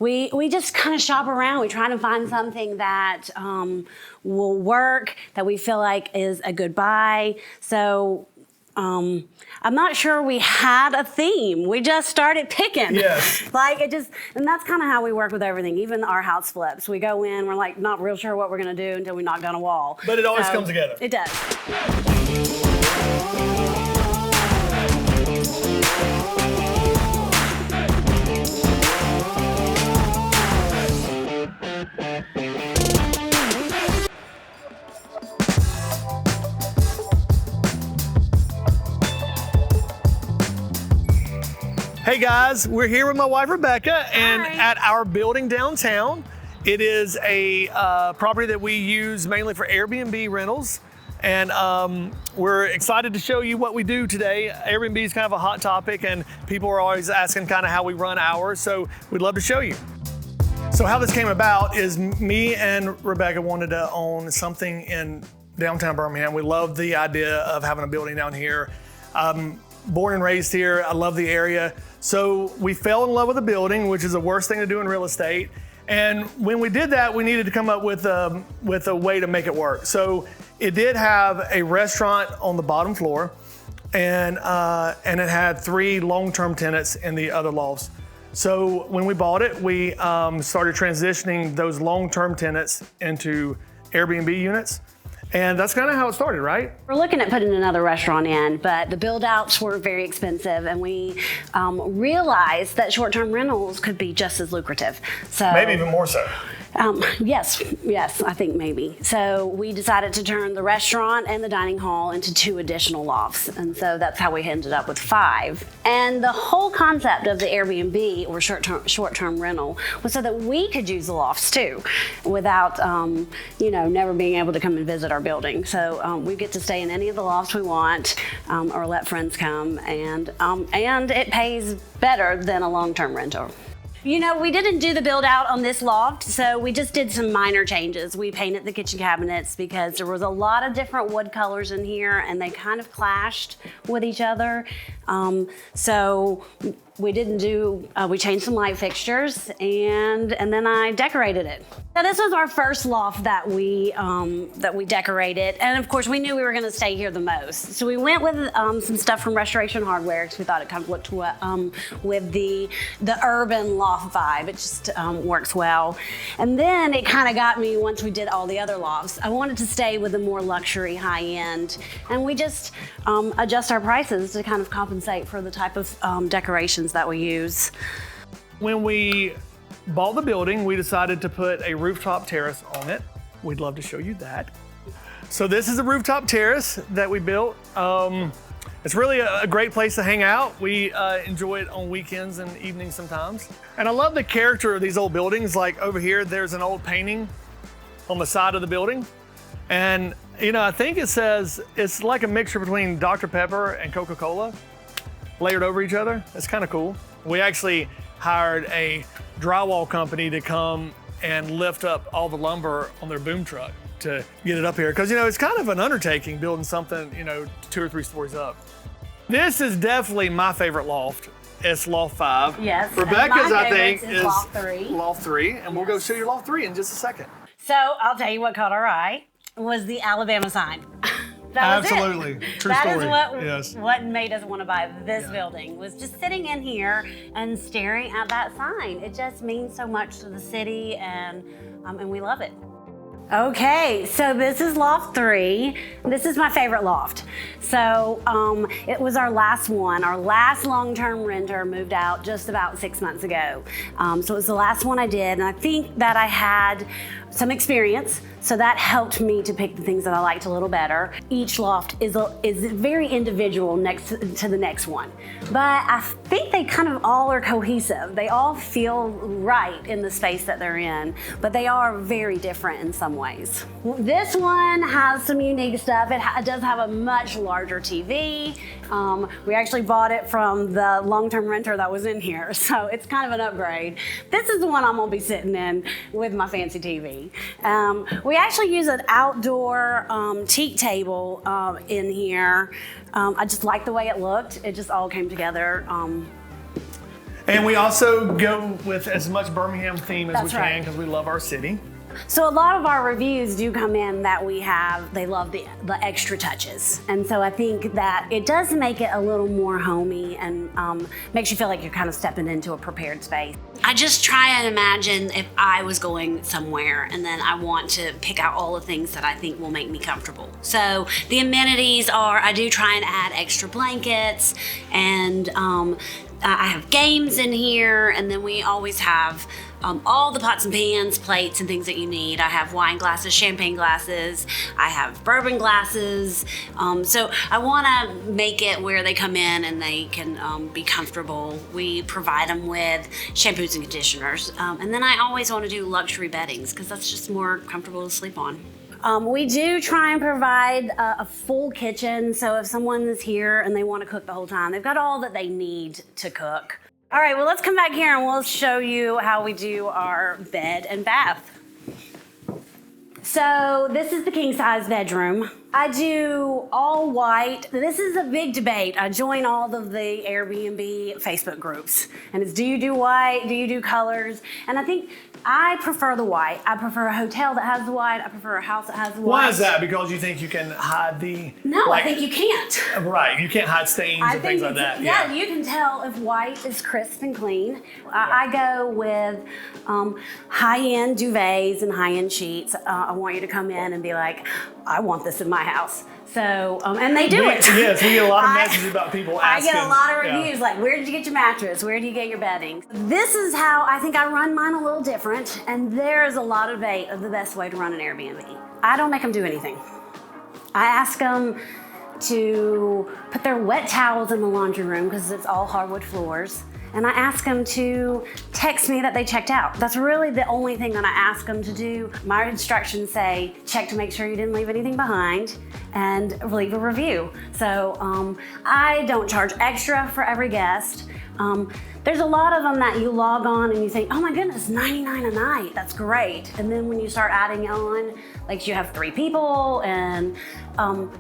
we just kind of shop around. We try to find something that will work, that we feel like is a good buy. So I'm not sure we had a theme. We just started picking. Yes. And that's kind of how we work with everything. Even our house flips. We go in, we're like not real sure what we're going to do until we knock down a wall. But it always comes together. It does. Hey guys, we're here with my wife Rebekah, and Hi. at our building downtown. It is a property that we use mainly for Airbnb rentals, and we're excited to show you what we do today. Airbnb is kind of a hot topic, and people are always asking kind of how we run ours, so we'd love to show you. So how this came about is me and Rebekah wanted to own something in downtown Birmingham. We love the idea of having a building down here. Born and raised here, I love the area. So we fell in love with the building, which is the worst thing to do in real estate. And when we did that, we needed to come up with a way to make it work. So it did have a restaurant on the bottom floor, and it had 3 long-term tenants in the other lofts. So when we bought it, we started transitioning those long-term tenants into Airbnb units. And that's kind of how it started, right? We're looking at putting another restaurant in, but the build outs were very expensive, and we realized that short-term rentals could be just as lucrative. So Maybe even more so. Yes, I think maybe. So we decided to turn the restaurant and the dining hall into 2 additional lofts. And so that's how we ended up with 5. And the whole concept of the Airbnb, or short-term rental, was so that we could use the lofts too, without, never being able to come and visit our building. So we get to stay in any of the lofts we want, or let friends come, and it pays better than a long-term rental. You know, we didn't do the build out on this loft, so we just did some minor changes. We painted the kitchen cabinets because there was a lot of different wood colors in here, and they kind of clashed with each other. So we didn't do, we changed some light fixtures, and then I decorated it. So this was our first loft that we decorated, and of course we knew we were going to stay here the most. So we went with some stuff from Restoration Hardware because we thought it kind of looked with the urban loft vibe. It just works well. And then it kind of got me once we did all the other lofts. I wanted to stay with the more luxury, high end, and we just adjust our prices to kind of compensate for the type of decorations that we use. When we bought the building, we decided to put a rooftop terrace on it. We'd love to show you that. So this is a rooftop terrace that we built. It's really a great place to hang out. We enjoy it on weekends and evenings sometimes. And I love the character of these old buildings. Like over here, there's an old painting on the side of the building. And I think it says, it's like a mixture between Dr. Pepper and Coca-Cola layered over each other. It's kind of cool. We actually hired a drywall company to come and lift up all the lumber on their boom truck to get it up here. Because, it's kind of an undertaking building something, 2 or 3 stories up. This is definitely my favorite loft. It's loft 5. Yes. Rebekah's, I think, is loft 3. Loft 3, and we'll go show you loft 3 in just a second. So I'll tell you what caught our eye was the Alabama sign. That was Absolutely. it. True that story. That Yes. is what made us want to buy this building, was just sitting in here and staring at that sign. It just means so much to the city, and we love it. Okay, so this is loft 3. This is my favorite loft. So it was our last one. Our last long-term renter moved out just about 6 months ago. So it was the last one I did, and I think that I had some experience, so that helped me to pick the things that I liked a little better. Each loft is very individual next to the next one, but I think they kind of all are cohesive. They all feel right in the space that they're in, but they are very different in some ways. This one has some unique stuff. It does have a much larger TV. We actually bought it from the long-term renter that was in here, so it's kind of an upgrade. This is the one I'm gonna be sitting in with my fancy TV. We actually use an outdoor teak table in here. I just liked the way it looked. It just all came together. And we also go with as much Birmingham theme as we That's can right. because we love our city. So a lot of our reviews do come in that they love the extra touches. And so I think that it does make it a little more homey and makes you feel like you're kind of stepping into a prepared space. I just try and imagine if I was going somewhere and then I want to pick out all the things that I think will make me comfortable. So the amenities are, I do try and add extra blankets, and I have games in here, and then we always have all the pots and pans, plates, and things that you need. I have wine glasses, champagne glasses, I have bourbon glasses. So I want to make it where they come in and they can be comfortable. We provide them with shampoos and conditioners. And then I always want to do luxury beddings because that's just more comfortable to sleep on. We do try and provide a full kitchen, so if someone is here and they want to cook the whole time, they've got all that they need to cook. All right, well, let's come back here and we'll show you how we do our bed and bath. So this is the king size bedroom. I do all white. This is a big debate. I join all of the Airbnb Facebook groups, and it's, do you do white? Do you do colors? And I think I prefer the white. I prefer a hotel that has the white. I prefer a house that has the white. Why is that? Because you think you can hide the... No, I think you can't. Right, you can't hide stains and things like that. Yeah, you can tell if white is crisp and clean. I go with high-end duvets and high-end sheets. I want you to come in and be like, I want this in my house. So, and they do it. Yes, we get a lot of messages about people asking. I get a lot of reviews like, where did you get your mattress? Where do you get your bedding? This is how I think I run mine a little different, and there's a lot of debate of the best way to run an Airbnb. I don't make them do anything. I ask them to put their wet towels in the laundry room because it's all hardwood floors. And I ask them to text me that they checked out. That's really the only thing that I ask them to do. My instructions say, check to make sure you didn't leave anything behind and leave a review. So I don't charge extra for every guest. There's a lot of them that you log on and you think, oh my goodness, $99 a night, that's great. And then when you start adding on, like you have 3 people and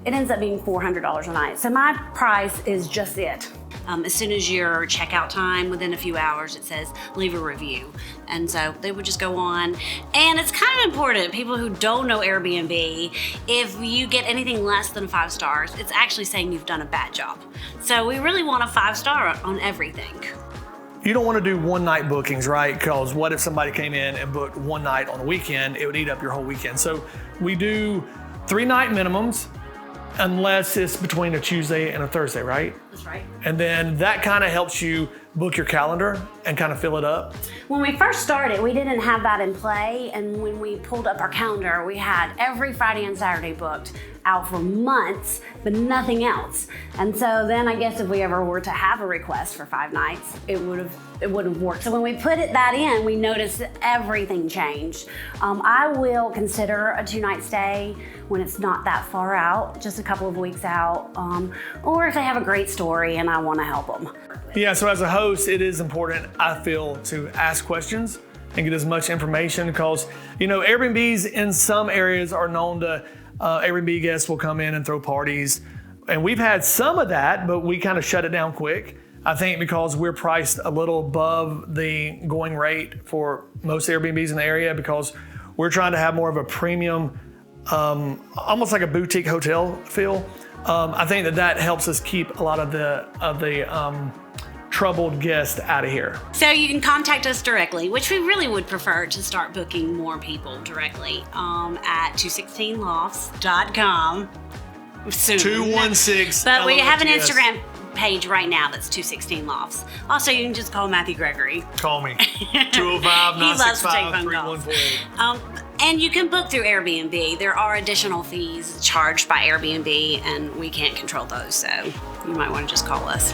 it ends up being $400 a night. So my price is just it. As soon as your checkout time, within a few hours, it says leave a review. And so they would just go on. And it's kind of important, people who don't know Airbnb, if you get anything less than 5 stars, it's actually saying you've done a bad job. So we really want a 5-star on everything. You don't want to do one-night bookings, right? Because what if somebody came in and booked one night on a weekend? It would eat up your whole weekend. So we do 3-night minimums, unless it's between a Tuesday and a Thursday, right? That's right. And then that kind of helps you book your calendar and kind of fill it up. When we first started, we didn't have that in play, and when we pulled up our calendar, we had every Friday and Saturday booked out for months, but nothing else. And so then I guess if we ever were to have a request for 5 nights, it wouldn't work. So when we put that in, we noticed that everything changed. I will consider a 2-night stay when it's not that far out, just a couple of weeks out, or if they have a great story and I want to help them. Yeah, so as a host, it is important, I feel, to ask questions and get as much information because, you know, Airbnbs in some areas are known to, Airbnb guests will come in and throw parties. And we've had some of that, but we kind of shut it down quick. I think because we're priced a little above the going rate for most Airbnbs in the area because we're trying to have more of a premium, almost like a boutique hotel feel. I think that helps us keep a lot of the troubled guests out of here. So you can contact us directly, which we really would prefer to start booking more people directly at 216lofts.com. Soon. 216. But we have an Instagram page right now that's 216 Lofts. Also, you can just call Matthew Gregory. Call me. 205-965-3148. And you can book through Airbnb. There are additional fees charged by Airbnb, and we can't control those, so you might want to just call us.